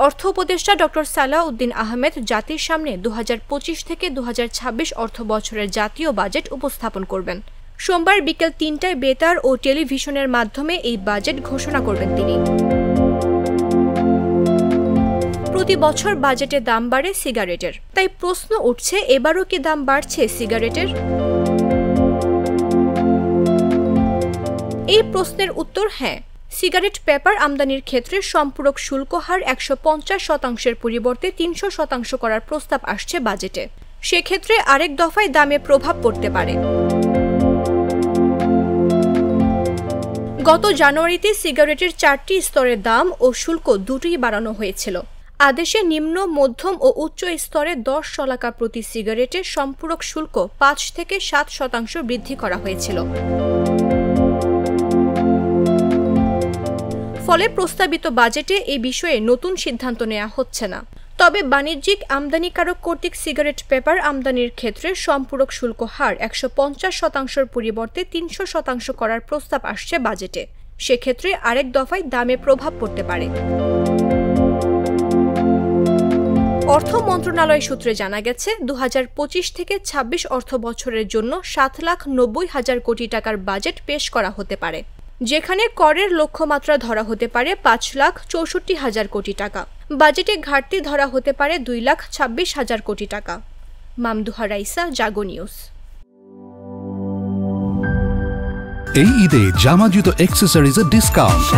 অর্থ উপদেষ্টা ডক্টর সালাউদ্দিন আহমেদ জাতির সামনে 2025 থেকে 2026 অর্থ বছরের জাতীয় বাজেট উপস্থাপন করবেন। সোমবার বিকেল 3টায় বেতার ও টেলিভিশনের মাধ্যমে এই বাজেট ঘোষণা করবেন তিনি। প্রতি বছর বাজেটে দাম বাড়ে সিগারেটের, তাই প্রশ্ন উঠছে এবারও কি দাম বাড়ছে সিগারেটের? এই প্রশ্নের উত্তর হ্যাঁ। সিগারেট পেপার আমদানির ক্ষেত্রে সম্পূরক শুল্ক হার 150% পরিবর্তে 300% করার প্রস্তাব আসছে বাজেটে। সেক্ষেত্রে আরেক দফায় দামে প্রভাব পড়তে পারে। গত জানুয়ারিতে সিগারেটের 4টি স্তরের দাম ও শুল্ক দুটোই বাড়ানো হয়েছিল। আদেশে নিম্ন, মধ্যম ও উচ্চ স্তরে 10 শলাকা প্রতি সিগারেটের সম্পূরক শুল্ক 5 থেকে 7% বৃদ্ধি করা হয়েছিল। ফলে প্রস্তাবিত বাজেটে এই বিষয়ে নতুন সিদ্ধান্ত নেওয়া হচ্ছে না। তবে বাণিজ্যিক আমদানিকারক কর্তৃক সিগারেট পেপার আমদানির ক্ষেত্রে সম্পূরক শুল্ক হার 150%-র পরিবর্তে 300% করার প্রস্তাব আসছে বাজেটে। সেক্ষেত্রে আরেক দফায় দামে প্রভাব পড়তে পারে। অর্থ মন্ত্রণালয় সূত্রে জানা গেছে, 2025 থেকে 26 অর্থ বছরের জন্য 7,90,000 কোটি টাকার বাজেট পেশ করা হতে পারে, যেখানে করের লক্ষ্যমাত্রা ধরা হতে পারে 5,64,000 কোটি টাকা। বাজেটে ঘাটতি ধরা হতে পারে 2,26,000 কোটি টাকা। মামদুহা রাইসা, জাগো নিউজ। এই ঈদে জামা জুতো অ্যাক্সেসরিজের ডিসকাউন্ট।